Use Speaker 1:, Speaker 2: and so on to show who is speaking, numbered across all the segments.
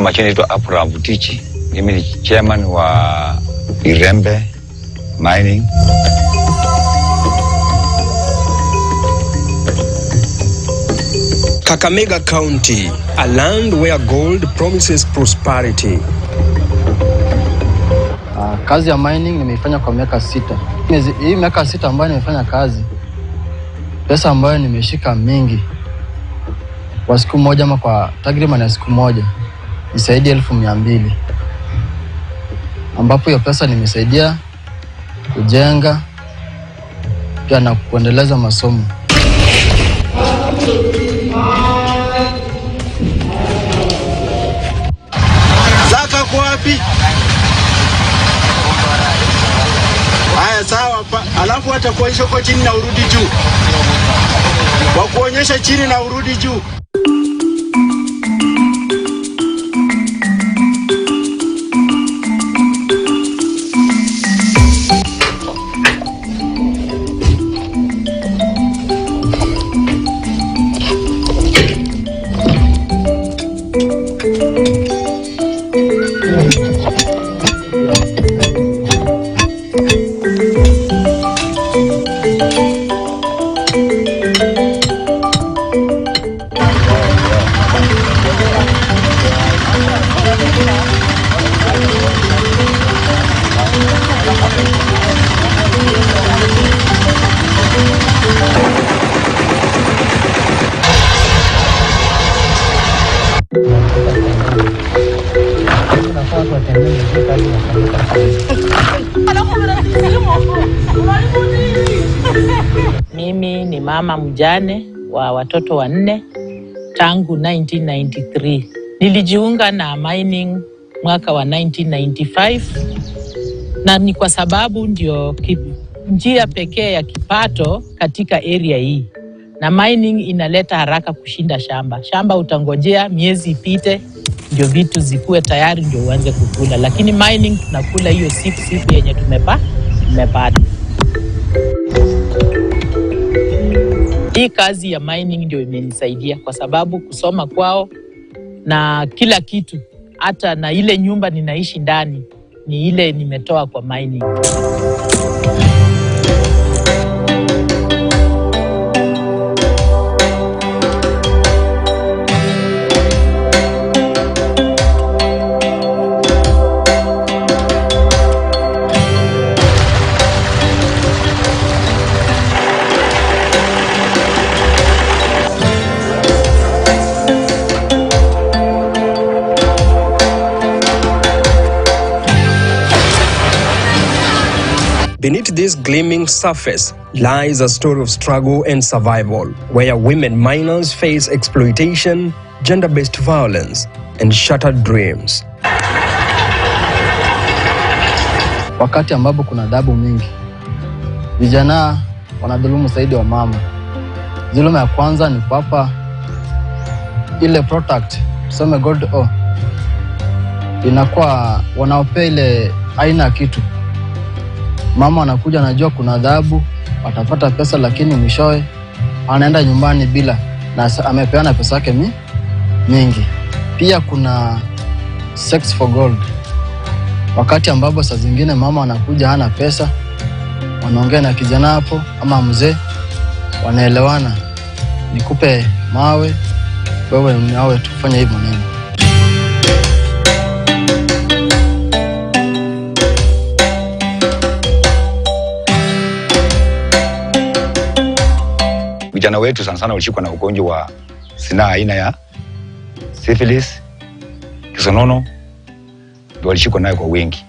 Speaker 1: Kwa majina naitwa Apura Butichi. Mimi ni chairman wa Irembe Mining.
Speaker 2: Kakamega County, a land where gold promises prosperity.
Speaker 3: Kazi ya mining nimeifanya kwa miaka 6. Hii miaka 6 ambayo nimefanya kazi, pesa ambayo nimeshika mingi kwa siku moja ama kwa takriban siku moja ni zaidi ya 200,000, ambapo hiyo pesa nimesaidia kujenga pia na kuendeleza masomo.
Speaker 4: Zaka kwa wapi? Haya sawa, alafu watakuonyesha kwa chini na urudi juu. Wakuonyesha chini na urudi juu.
Speaker 5: Mimi ni mama mjane wa watoto 4 tangu 1993. Nilijiunga na mining mwaka wa 1995 na ni kwa sababu ndio njia pekee ya kipato katika area hii. Na mining inaleta haraka kushinda shamba. Shamba utangojea miezi ipite ndio vitu zikuwe tayari ndio uanze kukula, lakini mining tunakula hiyo siku yenye tumepata. Hii kazi ya mining ndio imenisaidia kwa sababu kusoma kwao na kila kitu, hata na ile nyumba ninaishi ndani ni ile nimetoa kwa mining.
Speaker 2: Beneath this gleaming surface lies a story of struggle and survival, where women miners face exploitation, gender-based violence, and shattered dreams.
Speaker 3: Wakati ambapo kuna adhabu mingi, vijana wanadhulumu zaidi wa mama. Dhuluma ya kwanza ni kuwapa ile product, tuseme gold ore. Inakuwa wanaopea ile aina kitu. Mama anakuja anajua kuna adhabu, watapata pesa, lakini mwishowe anaenda nyumbani bila na amepeana pesa yake mingi. Pia kuna sex for gold. Wakati ambapo saa zingine mama anakuja hana pesa, wanaongea na kijana hapo ama mzee, wanaelewana, nikupe mawe, wewe mawe, tufanye hivyo nini.
Speaker 1: Vijana wetu sana walishikwa na ugonjwa wa zinaa aina ya syphilis, kisonono, ndio walishikwa nayo kwa wengi.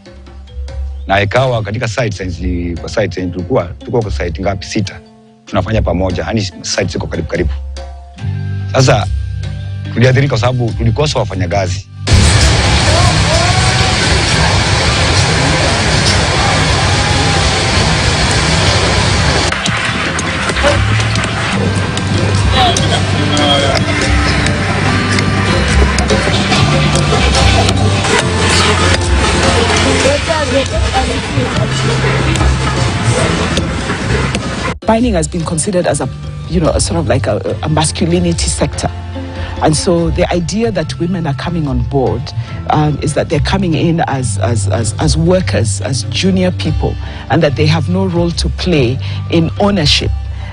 Speaker 1: Na ikawa katika site kwa site tuko kwa site ngapi? 6. Tunafanya pamoja, yani site ziko karibu. Sasa tuliathirika kwa sababu tulikosa wafanyakazi.
Speaker 6: Mining has been considered as a sort of like a masculinity sector. And so the idea that women are coming on board is that they're coming in as workers, as junior people, and that they have no role to play in ownership.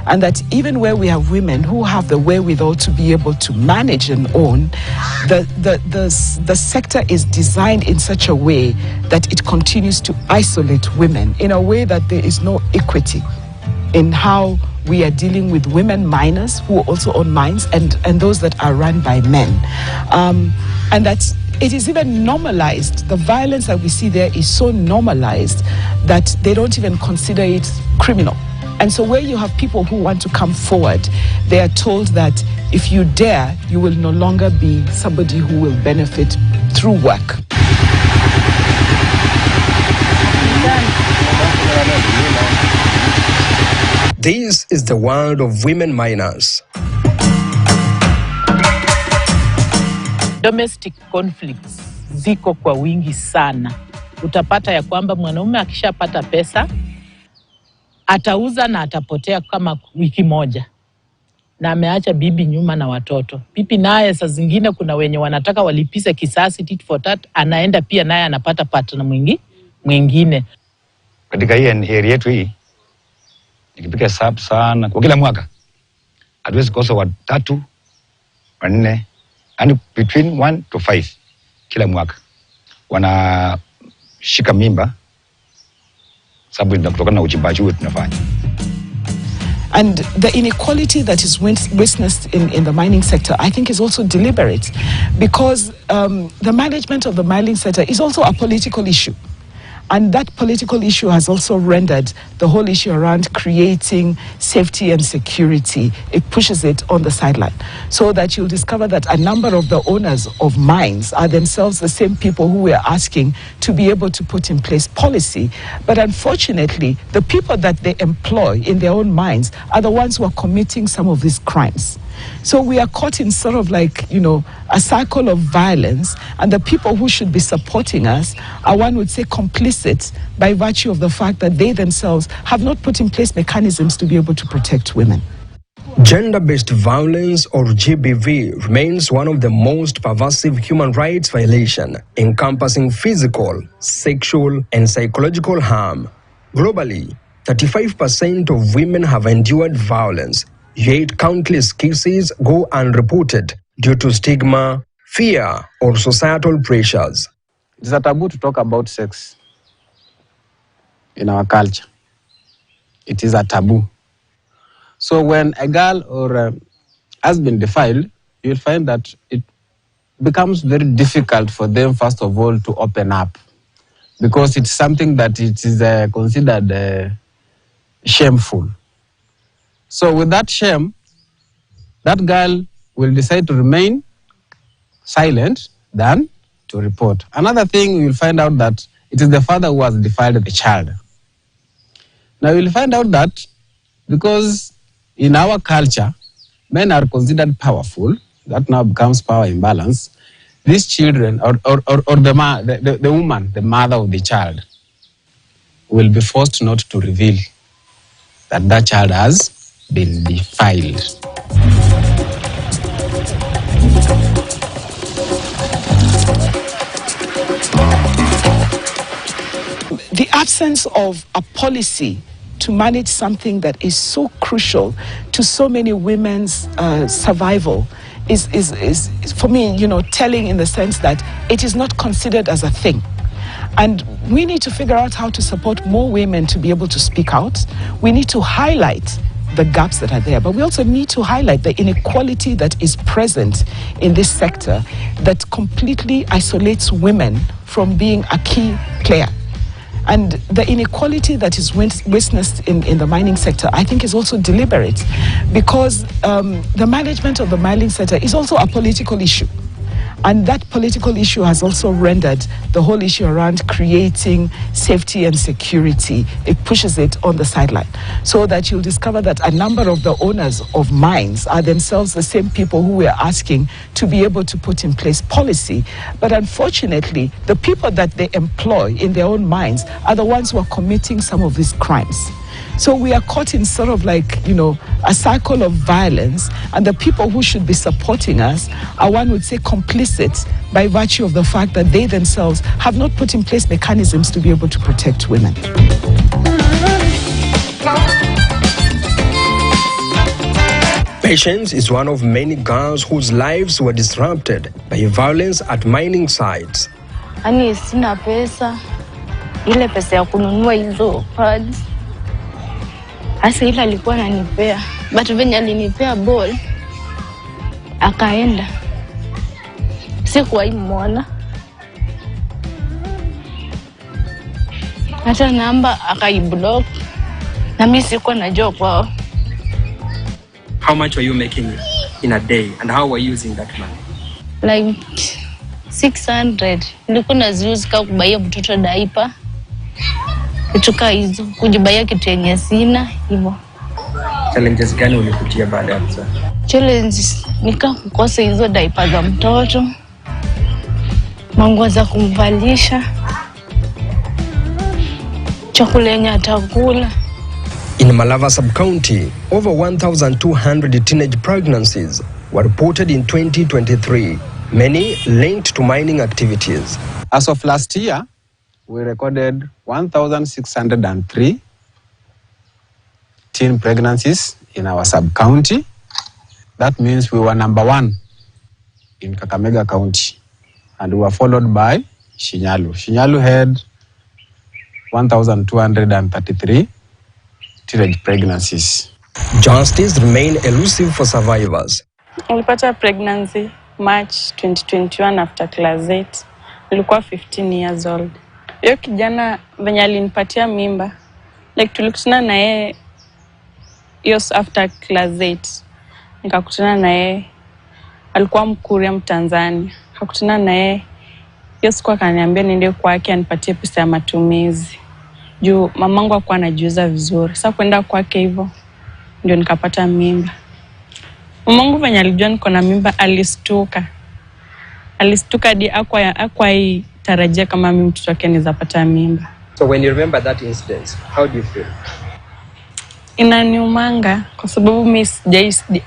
Speaker 6: And that even where we have women who have the wherewithal to be able to manage and own, the sector is designed in such a way that it continues to isolate women in a way that there is no equity in how we are dealing with women miners who also own mines and those that are run by men. And that it is even normalized. The violence that we see there is so normalized that they don't even consider it criminal. And so where you have people who want to come forward, they are told that if you dare, you will no longer be somebody who will benefit through work.
Speaker 2: This is the world of women miners.
Speaker 5: Domestic conflicts ziko kwa wingi sana. Utapata ya kwamba mwanaume akishapata pesa atauza na atapotea kama wiki moja, na ameacha bibi nyuma na watoto. Bibi naye saa zingine kuna wenye wanataka walipise kisasi, tit for tat, anaenda pia naye anapata partner mwingine.
Speaker 1: Katika hii area yetu hii, nikipiga hesabu sana, kwa kila mwaka hatuwezi kosa 3, 4, and between 1 to 5 kila mwaka wanashika mimba sababu kutokana na uchimbaji wetu tunafanya.
Speaker 6: And the inequality that is witnessed in the mining sector, I think, is also deliberate, because the management of the mining sector is also a political issue. And that political issue has also rendered the whole issue around creating safety and security, it pushes it on the sideline. So that you'll discover that a number of the owners of mines are themselves the same people who we're asking to be able to put in place policy. But unfortunately, the people that they employ in their own mines are the ones who are committing some of these crimes. So we are caught in sort of like, a cycle of violence, and the people who should be supporting us are, one would say, complicit by virtue of the fact that they themselves have not put in place mechanisms to be able to protect women.
Speaker 2: Gender-based violence, or GBV, remains one of the most pervasive human rights violations, encompassing physical, sexual, and psychological harm. Globally, 35% of women have endured violence, yet countless cases go unreported due to stigma, fear, or societal pressures.
Speaker 7: It's a taboo to talk about sex in our culture. It is a taboo. So when a girl or has been defiled, you'll find that it becomes very difficult for them, first of all, to open up, because it's something that it is considered shameful. So with that shame, that girl will decide to remain silent than to report. Another thing, you will find out that it is the father who has defiled the child. Now you will find out that because in our culture, men are considered powerful, that now becomes power imbalance. These children, or the woman, the mother of the child, will be forced not to reveal that child has been defiled.
Speaker 6: The absence of a policy to manage something that is so crucial to so many women's survival is for me, telling, in the sense that it is not considered as a thing. And we need to figure out how to support more women to be able to speak out. We need to highlight the gaps that are there, but we also need to highlight the inequality that is present in this sector that completely isolates women from being a key player. And the inequality that is witnessed in the mining sector, I think, is also deliberate, because the management of the mining sector is also a political issue. And that political issue has also rendered the whole issue around creating safety and security, it pushes it on the sideline. So that you'll discover that a number of the owners of mines are themselves the same people who we're asking to be able to put in place policy. But unfortunately, the people that they employ in their own mines are the ones who are committing some of these crimes. So we are caught in sort of like, a cycle of violence, and the people who should be supporting us are, one would say, complicit by virtue of the fact that they themselves have not put in place mechanisms to be able to protect women.
Speaker 2: Patience is one of many girls whose lives were disrupted by violence at mining sites.
Speaker 8: Ani sina pesa, ile pesa ya kununua hizo pads. Hasa ile alikuwa ananipea, but venye alinipea ball, akaenda. Sikuwahi muona. Hata namba akaiblock, na mimi sikuwa najua kwao.
Speaker 9: How much were you making in a day, and how were you using that money?
Speaker 8: Like 600. Nilikuwa naziuza kubaia mtoto diaper. Kutoka hizo kujibaia kitu yenye sina hivyo.
Speaker 9: Challenges gani ulipitia baada ya hapo?
Speaker 8: Challenges nika kukosa hizo diaper za mtoto, manguo za kumvalisha, chakula yenye atakula.
Speaker 2: In Malava sub-county, over 1,200 teenage pregnancies were reported in 2023, many linked to mining activities.
Speaker 7: As of last year, we recorded 1,603 teen pregnancies in our sub-county. That means we were number 1 in Kakamega County, and we were followed by Shinyalu. Shinyalu had 1,233 teenage pregnancies.
Speaker 2: Justice remained elusive for survivors.
Speaker 10: Nilipata pregnancy March 2021 after class 8. Nilikuwa 15 years old. Hiyo kijana venye alinipatia mimba, like tulikutana na yeye after class 8. Nikakutana na yeye, alikuwa Mkuria Mtanzania. Nikakutana na yeye, hiyo siku akaniambia niende kwake anipatie pesa ya matumizi. Juu mamangu hakuwa anajiuza vizuri. Sasa kwenda kwake hivyo ndio nikapata mimba. Mamangu venye alijua niko na mimba alistuka. Alistuka hadi hakuwahi tarajia kama mimi mtoto wake anaweza pata mimba.
Speaker 9: So when you remember that incident, how do you feel?
Speaker 10: Inaniumanga kwa sababu mimi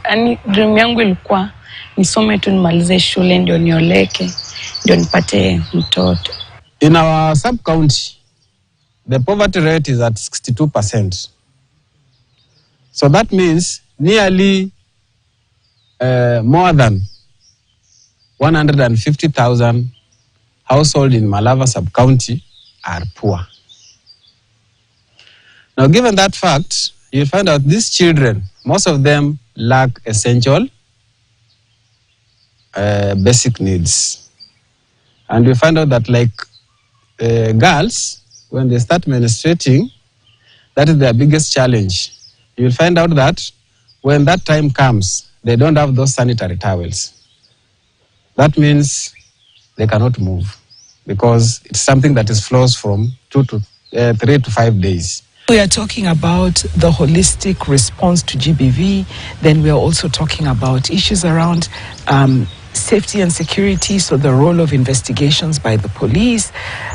Speaker 10: yani dream yangu ilikuwa nisome tu nimalize shule ndio nioleke, ndio nipate mtoto.
Speaker 7: In our sub-county, the poverty rate is at 62%. So that means nearly more than 150,000 households in Malava sub-county are poor. Now, given that fact, you find out these children, most of them lack essential basic needs. And you find out that like girls, when they start menstruating, that is their biggest challenge. You'll find out that when that time comes, they don't have those sanitary towels. That means they cannot move because it's something that is flows from 3 to 5 days.
Speaker 6: We are talking about the holistic response to GBV. Then we are also talking about issues around safety and security, so the role of investigations by the police,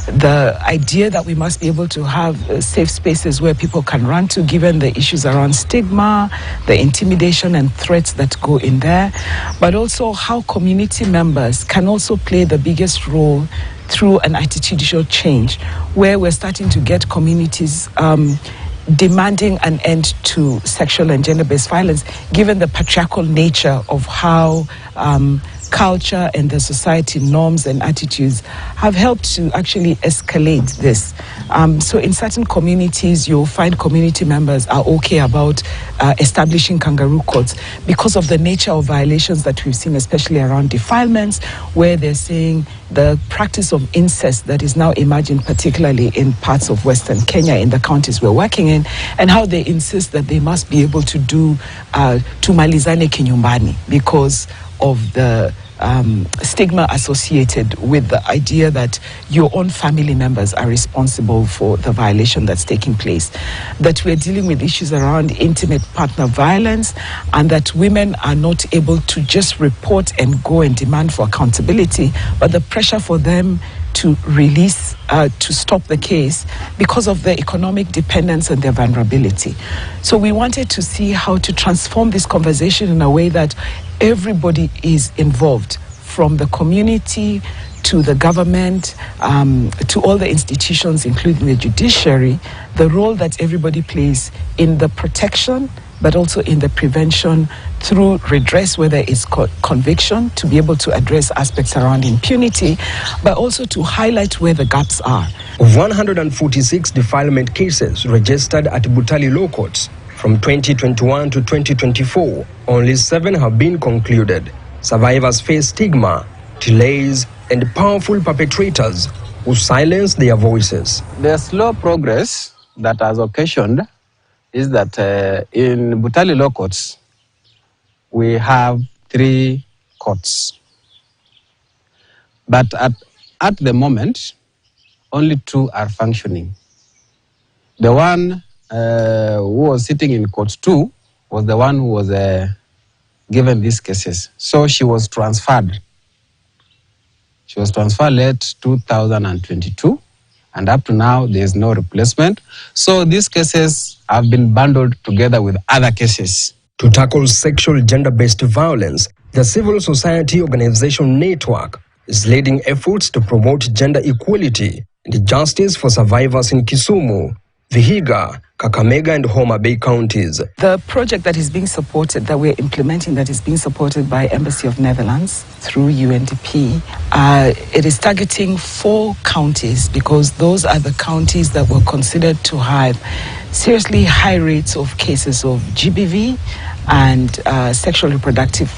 Speaker 6: the idea that we must be able to have safe spaces where people can run to, given the issues around stigma, the intimidation and threats that go in there, but also how community members can also play the biggest role through an attitudinal change, where we're starting to get communities demanding an end to sexual and gender-based violence, given the patriarchal nature of how culture and the society norms and attitudes have helped to actually escalate this. So in certain communities, you'll find community members are okay about establishing kangaroo courts because of the nature of violations that we've seen, especially around defilements, where they're saying the practice of incest that is now emerging, particularly in parts of Western Kenya, in the counties we're working in, and how they insist that they must be able to do tumalizane kinyumbani because of the stigma associated with the idea that your own family members are responsible for the violation that's taking place. That we're dealing with issues around intimate partner violence, and that women are not able to just report and go and demand for accountability, but the pressure for them to release, to stop the case because of their economic dependence and their vulnerability. So we wanted to see how to transform this conversation in a way that everybody is involved, from the community to the government, to all the institutions, including the judiciary, the role that everybody plays in the protection, but also in the prevention through redress, whether it's conviction, to be able to address aspects around impunity, but also to highlight where the gaps are.
Speaker 2: Of 146 defilement cases registered at Butali Law Courts from 2021 to 2024, only 7 have been concluded. Survivors face stigma, delays, and powerful perpetrators who silence their voices.
Speaker 7: The slow progress that has occasioned is that in Butali Law Courts, we have 3 courts. But at the moment, only 2 are functioning. The one who was sitting in court 2 was the one who was given these cases. So she was transferred. She was transferred late 2022, and up to now, there is no replacement. So these cases have been bundled together with other cases.
Speaker 2: To tackle sexual gender-based violence, the civil society organization Network is leading efforts to promote gender equality and justice for survivors in Kisumu, Vihiga, Kakamega and Homa Bay counties.
Speaker 6: The project that is being supported, that we're implementing, that is being supported by Embassy of Netherlands through UNDP, it is targeting 4 counties because those are the counties that were considered to have seriously high rates of cases of GBV and sexual reproductive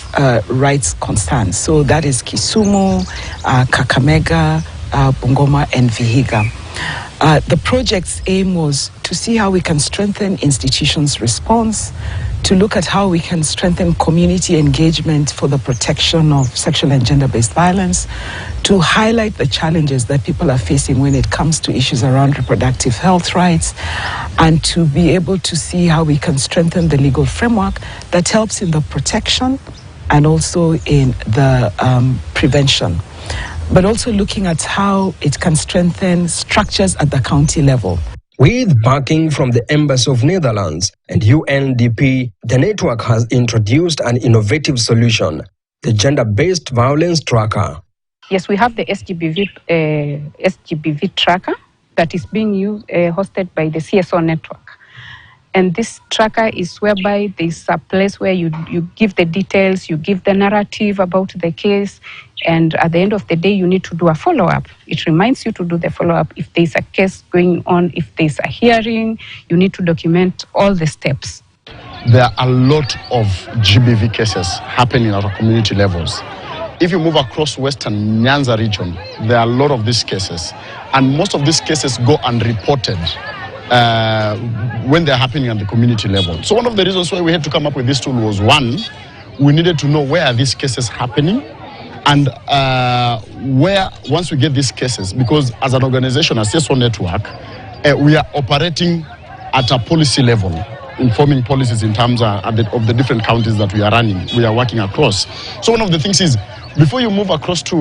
Speaker 6: rights concerns. So that is Kisumu, Kakamega, Bungoma and Vihiga. The project's aim was to see how we can strengthen institutions' response, to look at how we can strengthen community engagement for the protection of sexual and gender-based violence, to highlight the challenges that people are facing when it comes to issues around reproductive health rights, and to be able to see how we can strengthen the legal framework that helps in the protection and also in the prevention, but also looking at how it can strengthen structures at the county level.
Speaker 2: With backing from the Embassy of Netherlands and UNDP, the network has introduced an innovative solution, the Gender-Based Violence Tracker.
Speaker 11: Yes, we have the SGBV tracker that is being hosted by the CSO network. And this tracker is whereby there's a place where you give the details, you give the narrative about the case, and at the end of the day, you need to do a follow-up. It reminds you to do the follow-up. If there's a case going on, if there's a hearing, you need to document all the steps.
Speaker 12: There are a lot of GBV cases happening at our community levels. If you move across Western Nyanza region, there are a lot of these cases, and most of these cases go unreported when they're happening at the community level. So one of the reasons why we had to come up with this tool was, one, we needed to know where are these cases happening, and where, once we get these cases, because as an organization, as CSO network, we are operating at a policy level, informing policies in terms of the different counties that we are running, we are working across. So one of the things is, before you move across to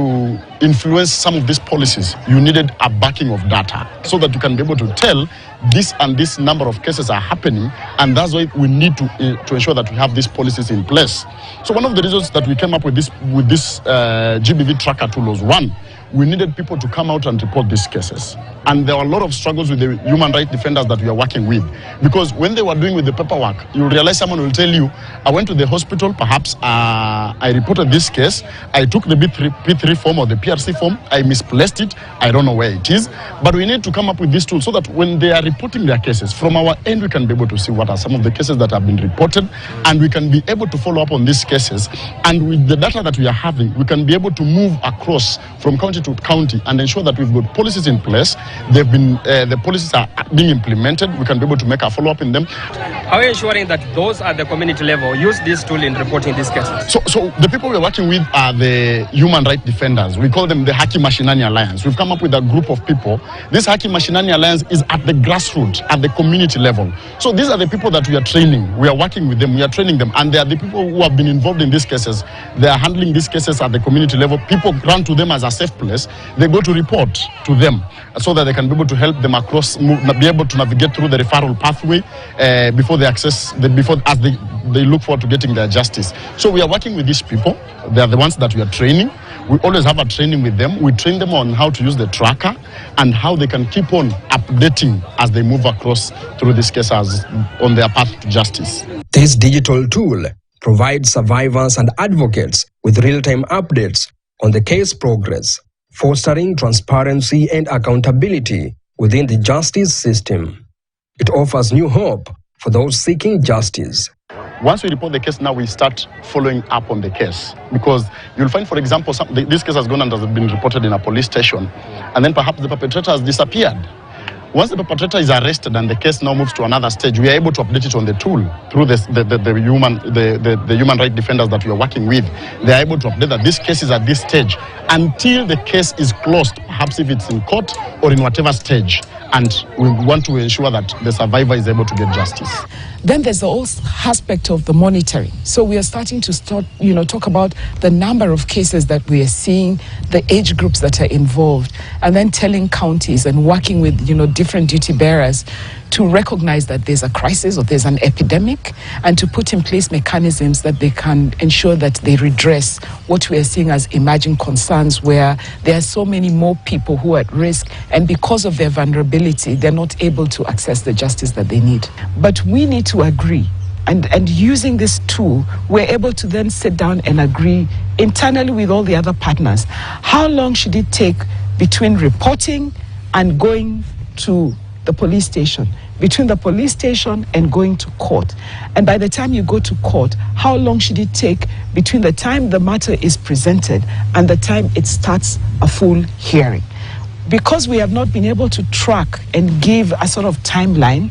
Speaker 12: influence some of these policies, you needed a backing of data so that you can be able to tell this and this number of cases are happening, and that's why we need to ensure that we have these policies in place. So one of the reasons that we came up with this GBV tracker tool was, one, we needed people to come out and report these cases. And there were a lot of struggles with the human rights defenders that we are working with. Because when they were doing with the paperwork, you realize someone will tell you, I went to the hospital, perhaps I reported this case, I took the P3 form or the PRC form, I misplaced it, I don't know where it is. But we need to come up with this tool so that when they are reporting their cases, from our end we can be able to see what are some of the cases that have been reported, and we can be able to follow up on these cases. And with the data that we are having, we can be able to move across from county to county and ensure that we've got policies in place. They've been, the policies are being implemented. We can be able to make a follow-up in them.
Speaker 9: How are you ensuring that those at the community level use this tool in reporting these cases?
Speaker 12: So the people we're working with are the human rights defenders. We call them the Haki Mashinani Alliance. We've come up with a group of people. This Haki Mashinani Alliance is at the grassroots, at the community level. So these are the people that we are training. We are working with them. We are training them. And they are the people who have been involved in these cases. They are handling these cases at the community level. People run to them as a safe place. unfairness, they go to report to them so that they can be able to help them across, be able to navigate through the referral pathway before they they look forward to getting their justice. So we are working with these people. They are the ones that we are training. We always have a training with them. We train them on how to use the tracker and how they can keep on updating as they move across through these cases on their path to justice.
Speaker 2: This digital tool provides survivors and advocates with real-time updates on the case progress, fostering transparency and accountability within the justice system. It offers new hope for those seeking justice.
Speaker 12: Once we report the case, now we start following up on the case. Because you'll find, for example, this case has gone and has been reported in a police station, and then perhaps the perpetrator has disappeared. Once the perpetrator is arrested and the case now moves to another stage, we are able to update it on the tool through the human rights defenders that we are working with. They are able to update that this case is at this stage until the case is closed, perhaps if it's in court or in whatever stage. And we want to ensure that the survivor is able to get justice.
Speaker 6: Then there's the whole aspect of the monitoring. So we are starting to talk about the number of cases that we are seeing, the age groups that are involved, and then telling counties and working with different duty bearers to recognize that there's a crisis or there's an epidemic, and to put in place mechanisms that they can ensure that they redress what we are seeing as emerging concerns, where there are so many more people who are at risk, and because of their vulnerability, they're not able to access the justice that they need. But we need to agree. And using this tool, we're able to then sit down and agree internally with all the other partners. How long should it take between reporting and going to the police station, between the police station and going to court? And by the time you go to court, how long should it take between the time the matter is presented and the time it starts a full hearing? Because we have not been able to track and give a sort of timeline,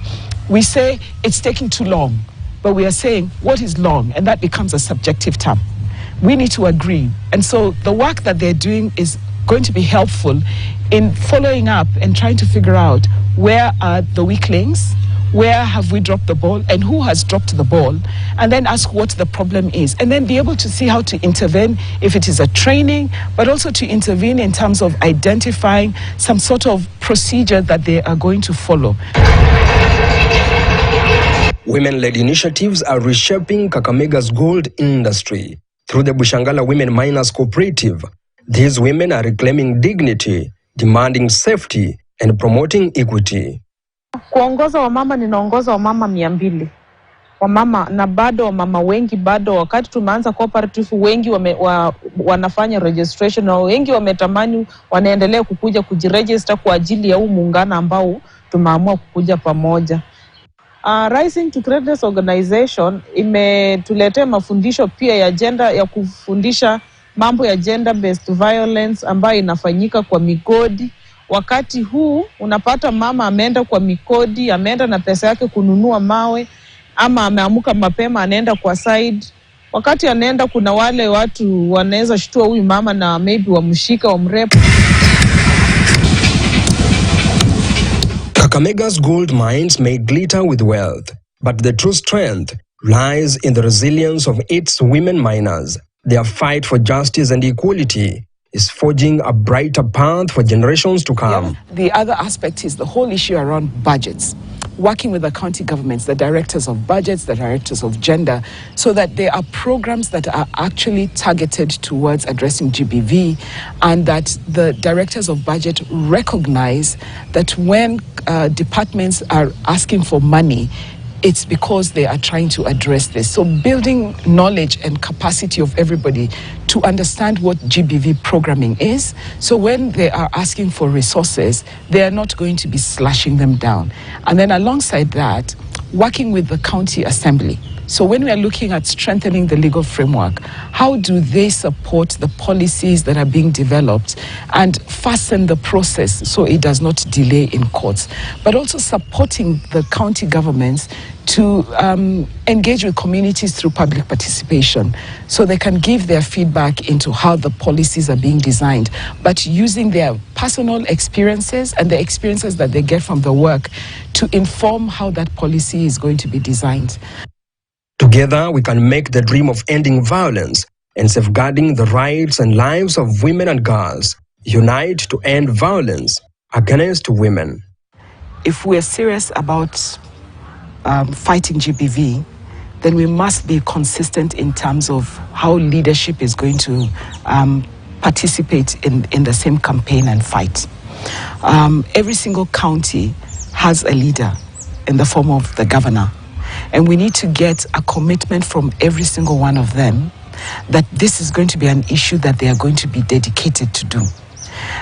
Speaker 6: we say it's taking too long, but we are saying what is long, and that becomes a subjective term. We need to agree. And so the work that they're doing is going to be helpful in following up and trying to figure out where are the weak links, where have we dropped the ball, and who has dropped the ball, and then ask what the problem is, and then be able to see how to intervene if it is a training, but also to intervene in terms of identifying some sort of procedure that they are going to follow.
Speaker 2: Women-led initiatives are reshaping Kakamega's gold industry. Through the Bushangala Women Miners Cooperative, these women are reclaiming dignity, demanding safety, and promoting equity.
Speaker 5: Kuongoza wamama, ninaongoza wamama 200 wamama, na bado wamama wengi bado, wakati tumeanza cooperative, wengi wanafanya registration, na wengi wametamani wanaendelea kukuja kujiregister kwa ajili ya huu muungano ambao tumeamua kukuja pamoja. Rising to Greatness Organization imetuletea mafundisho pia ya gender, ya kufundisha mambo ya gender based violence ambayo inafanyika kwa migodi. Wakati huu unapata mama ameenda kwa migodi, ameenda na pesa yake kununua mawe, ama ameamuka mapema anaenda kwa side. Wakati anaenda, kuna wale watu wanaweza shtua huyu mama na maybe wamshika, wamrepu.
Speaker 2: Kakamega's gold mines may glitter with wealth, but the true strength lies in the resilience of its women miners. Their fight for justice and equality is forging a brighter path for generations to come.
Speaker 6: Yeah. The other aspect is the whole issue around budgets. Working with the county governments, the directors of budgets, the directors of gender, so that there are programs that are actually targeted towards addressing GBV, and that the directors of budget recognize that when departments are asking for money, it's because they are trying to address this. So building knowledge and capacity of everybody to understand what GBV programming is. So when they are asking for resources, they are not going to be slashing them down. And then alongside that, working with the county assembly. So when we are looking at strengthening the legal framework, how do they support the policies that are being developed and fasten the process so it does not delay in courts, but also supporting the county governments to engage with communities through public participation so they can give their feedback into how the policies are being designed, but using their personal experiences and the experiences that they get from the work to inform how that policy is going to be designed.
Speaker 2: Together, we can make the dream of ending violence and safeguarding the rights and lives of women and girls Unite to end violence against women.
Speaker 6: If we are serious about fighting GBV, then we must be consistent in terms of how leadership is going to participate in the same campaign and fight. Every single county has a leader in the form of the governor. And we need to get a commitment from every single one of them that this is going to be an issue that they are going to be dedicated to do.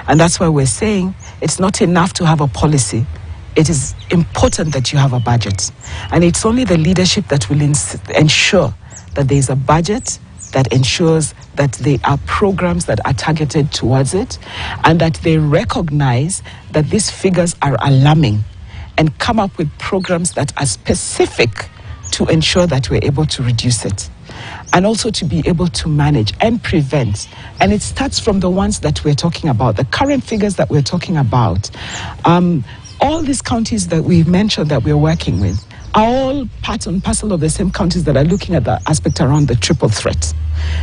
Speaker 6: And that's why we're saying it's not enough to have a policy. It is important that you have a budget. And it's only the leadership that will ensure that there is a budget that ensures that there are programs that are targeted towards it and that they recognize that these figures are alarming and come up with programs that are specific to ensure that we're able to reduce it and also to be able to manage and prevent. And it starts from the ones that we're talking about, the current figures that we're talking about. All these counties that we've mentioned that we're working with are all part and parcel of the same counties that are looking at the aspect around the triple threat.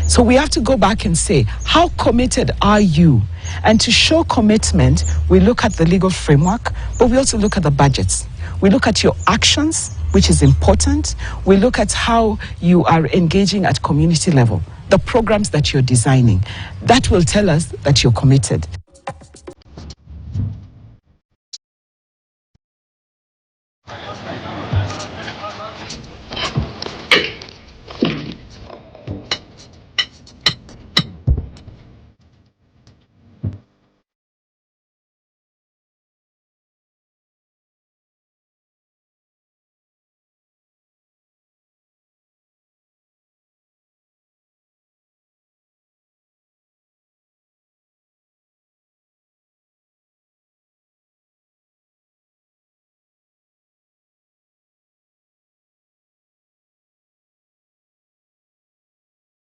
Speaker 6: So we have to go back and say, how committed are you? And to show commitment, we look at the legal framework, but we also look at the budgets. We look at your actions, which is important. We look at how you are engaging at community level, the programs that you're designing. That will tell us that you're committed.